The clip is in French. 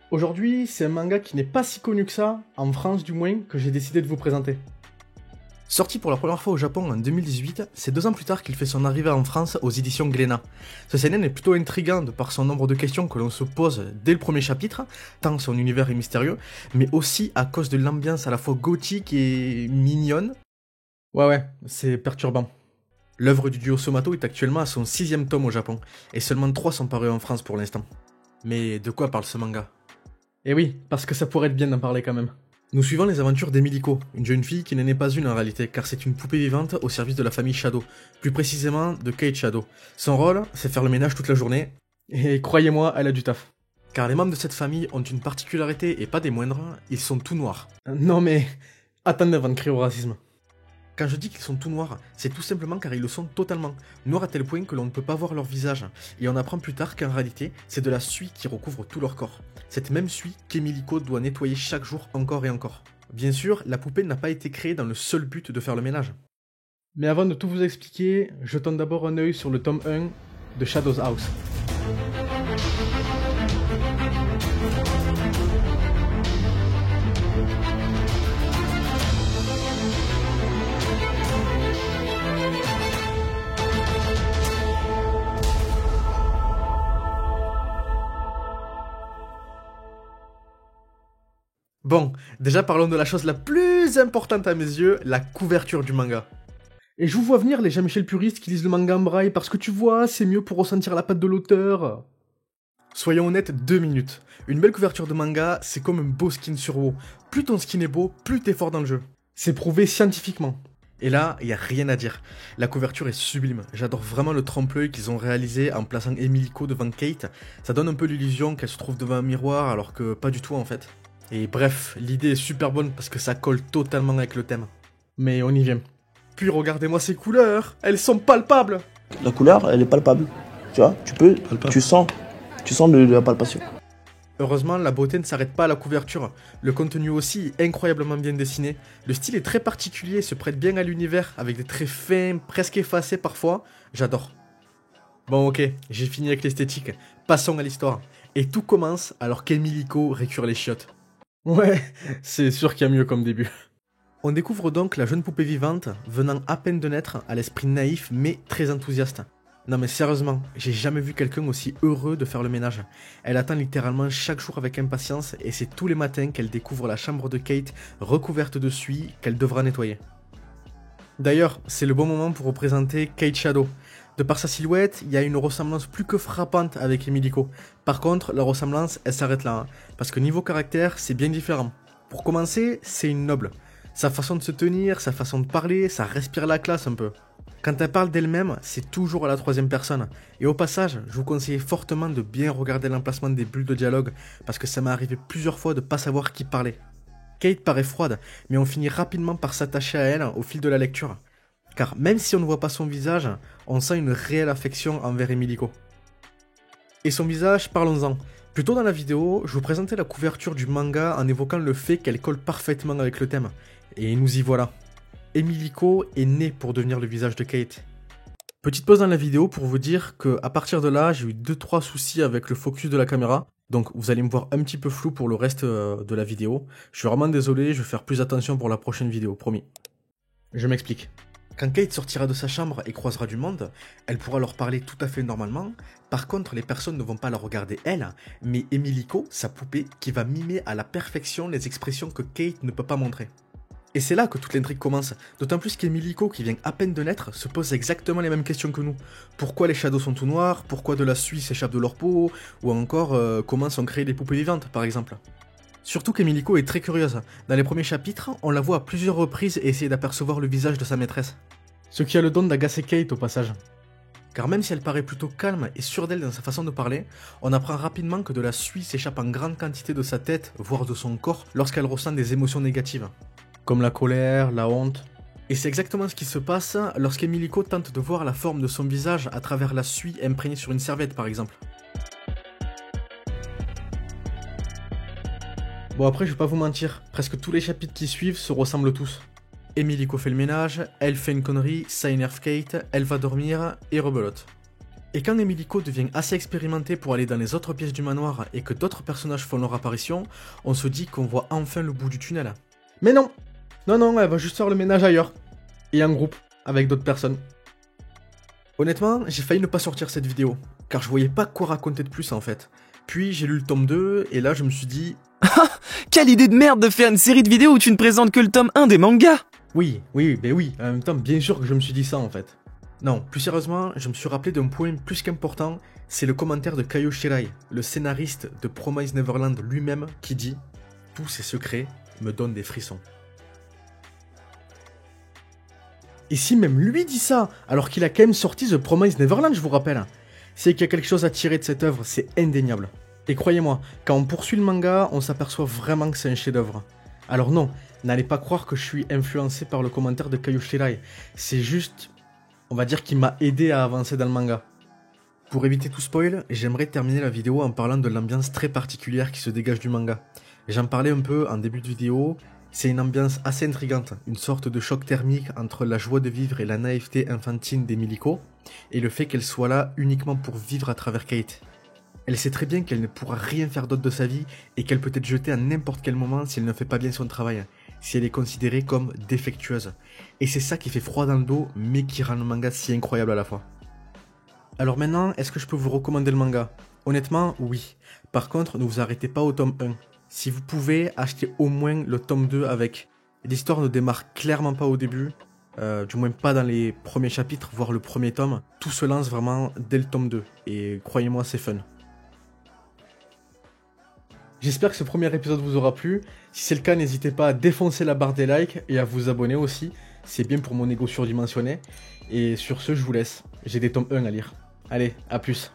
Aujourd'hui, c'est un manga qui n'est pas si connu que ça, en France du moins, que j'ai décidé de vous présenter. Sorti pour la première fois au Japon en 2018, c'est 2 ans plus tard qu'il fait son arrivée en France aux éditions Glénat. Ce seinen est plutôt intriguant de par son nombre de questions que l'on se pose dès le premier chapitre, tant son univers est mystérieux, mais aussi à cause de l'ambiance à la fois gothique et mignonne. Ouais, c'est perturbant. L'œuvre du duo Somato est actuellement à son 6ème tome au Japon, et seulement 3 sont parus en France pour l'instant. Mais de quoi parle ce manga ? Eh oui, parce que ça pourrait être bien d'en parler quand même. Nous suivons les aventures d'Emiliko, une jeune fille qui n'en est pas une en réalité, car c'est une poupée vivante au service de la famille Shadow, plus précisément de Kate Shadow. Son rôle, c'est faire le ménage toute la journée, et croyez-moi, elle a du taf. Car les membres de cette famille ont une particularité, et pas des moindres, ils sont tout noirs. Non mais, attendez avant de crier au racisme. Quand je dis qu'ils sont tout noirs, c'est tout simplement car ils le sont totalement, noirs à tel point que l'on ne peut pas voir leur visage, et on apprend plus tard qu'en réalité, c'est de la suie qui recouvre tout leur corps. Cette même suie qu'Emiliko doit nettoyer chaque jour encore et encore. Bien sûr, la poupée n'a pas été créée dans le seul but de faire le ménage. Mais avant de tout vous expliquer, jetons d'abord un œil sur le tome 1 de Shadow's House. Bon, déjà parlons de la chose la plus importante à mes yeux, la couverture du manga. Et je vous vois venir les Jean-Michel puristes qui lisent le manga en braille parce que tu vois, c'est mieux pour ressentir la patte de l'auteur. Soyons honnêtes 2 minutes. Une belle couverture de manga, c'est comme un beau skin sur WoW. Plus ton skin est beau, plus t'es fort dans le jeu. C'est prouvé scientifiquement. Et là, y a rien à dire. La couverture est sublime. J'adore vraiment le trompe-l'œil qu'ils ont réalisé en plaçant Emiliko devant Kate. Ça donne un peu l'illusion qu'elle se trouve devant un miroir alors que pas du tout en fait. Et bref, l'idée est super bonne parce que ça colle totalement avec le thème. Mais on y vient. Puis regardez-moi ces couleurs, elles sont palpables. La couleur, elle est palpable. Tu vois, tu sens de la palpation. Heureusement, la beauté ne s'arrête pas à la couverture. Le contenu aussi est incroyablement bien dessiné. Le style est très particulier et se prête bien à l'univers, avec des traits fins, presque effacés parfois. J'adore. Bon ok, j'ai fini avec l'esthétique. Passons à l'histoire. Et tout commence alors qu'Emiliko récure les chiottes. Ouais, c'est sûr qu'il y a mieux comme début. On découvre donc la jeune poupée vivante, venant à peine de naître, à l'esprit naïf mais très enthousiaste. Non mais sérieusement, j'ai jamais vu quelqu'un aussi heureux de faire le ménage. Elle attend littéralement chaque jour avec impatience et c'est tous les matins qu'elle découvre la chambre de Kate recouverte de suie qu'elle devra nettoyer. D'ailleurs, c'est le bon moment pour représenter Kate Shadow. De par sa silhouette, il y a une ressemblance plus que frappante avec Emiliko. Par contre, la ressemblance, elle s'arrête là, parce que niveau caractère, c'est bien différent. Pour commencer, c'est une noble. Sa façon de se tenir, sa façon de parler, ça respire la classe un peu. Quand elle parle d'elle-même, c'est toujours à la 3e personne. Et au passage, je vous conseille fortement de bien regarder l'emplacement des bulles de dialogue, parce que ça m'est arrivé plusieurs fois de pas savoir qui parlait. Kate paraît froide, mais on finit rapidement par s'attacher à elle au fil de la lecture. Car même si on ne voit pas son visage, on sent une réelle affection envers Emiliko. Et son visage, parlons-en. Plus tôt dans la vidéo, je vous présentais la couverture du manga en évoquant le fait qu'elle colle parfaitement avec le thème. Et nous y voilà. Emiliko est né pour devenir le visage de Kate. Petite pause dans la vidéo pour vous dire que à partir de là, j'ai eu 2-3 soucis avec le focus de la caméra. Donc vous allez me voir un petit peu flou pour le reste de la vidéo. Je suis vraiment désolé, je vais faire plus attention pour la prochaine vidéo, promis. Je m'explique. Quand Kate sortira de sa chambre et croisera du monde, elle pourra leur parler tout à fait normalement. Par contre, les personnes ne vont pas la regarder elle, mais Emiliko, sa poupée, qui va mimer à la perfection les expressions que Kate ne peut pas montrer. Et c'est là que toute l'intrigue commence, d'autant plus qu'Emiliko, qui vient à peine de naître, se pose exactement les mêmes questions que nous. Pourquoi les shadows sont tout noirs, pourquoi de la suie s'échappe de leur peau, ou encore comment sont créées les poupées vivantes, par exemple. Surtout qu'Emiliko est très curieuse. Dans les premiers chapitres, on la voit à plusieurs reprises essayer d'apercevoir le visage de sa maîtresse. Ce qui a le don d'agacer Kate au passage. Car même si elle paraît plutôt calme et sûre d'elle dans sa façon de parler, on apprend rapidement que de la suie s'échappe en grande quantité de sa tête, voire de son corps, lorsqu'elle ressent des émotions négatives. Comme la colère, la honte. Et c'est exactement ce qui se passe lorsqu'Emiliko tente de voir la forme de son visage à travers la suie imprégnée sur une serviette par exemple. Bon après je vais pas vous mentir, presque tous les chapitres qui suivent se ressemblent tous. Emiliko fait le ménage, elle fait une connerie, ça énerve Kate, elle va dormir et rebelote. Et quand Emilico devient assez expérimenté pour aller dans les autres pièces du manoir et que d'autres personnages font leur apparition, on se dit qu'on voit enfin le bout du tunnel. Mais non! Non, elle va juste faire le ménage ailleurs. Et en groupe, avec d'autres personnes. Honnêtement, j'ai failli ne pas sortir cette vidéo, car je voyais pas quoi raconter de plus en fait. Puis j'ai lu le tome 2, et là je me suis dit... Quelle idée de merde de faire une série de vidéos où tu ne présentes que le tome 1 des mangas! Oui, en même temps, bien sûr que je me suis dit ça en fait. Non, plus sérieusement, je me suis rappelé d'un point plus qu'important, c'est le commentaire de Kaio Shirai, le scénariste de Promise Neverland lui-même, qui dit « Tous ces secrets me donnent des frissons ». Et si même lui dit ça, alors qu'il a quand même sorti The Promised Neverland, je vous rappelle, c'est qu'il y a quelque chose à tirer de cette œuvre, c'est indéniable. Et croyez-moi, quand on poursuit le manga, on s'aperçoit vraiment que c'est un chef-d'œuvre. Alors non, n'allez pas croire que je suis influencé par le commentaire de Kaio Shirai, c'est juste, on va dire qu'il m'a aidé à avancer dans le manga. Pour éviter tout spoil, j'aimerais terminer la vidéo en parlant de l'ambiance très particulière qui se dégage du manga. J'en parlais un peu en début de vidéo. C'est une ambiance assez intrigante, une sorte de choc thermique entre la joie de vivre et la naïveté infantile d'Emilico, et le fait qu'elle soit là uniquement pour vivre à travers Kate. Elle sait très bien qu'elle ne pourra rien faire d'autre de sa vie, et qu'elle peut être jetée à n'importe quel moment si elle ne fait pas bien son travail, si elle est considérée comme défectueuse. Et c'est ça qui fait froid dans le dos, mais qui rend le manga si incroyable à la fois. Alors maintenant, est-ce que je peux vous recommander le manga? Honnêtement, oui. Par contre, ne vous arrêtez pas au tome 1. Si vous pouvez, achetez au moins le tome 2 avec. L'histoire ne démarre clairement pas au début, du moins pas dans les premiers chapitres, voire le premier tome. Tout se lance vraiment dès le tome 2, et croyez-moi, c'est fun. J'espère que ce premier épisode vous aura plu. Si c'est le cas, n'hésitez pas à défoncer la barre des likes et à vous abonner aussi. C'est bien pour mon ego surdimensionné. Et sur ce, je vous laisse. J'ai des tomes 1 à lire. Allez, à plus.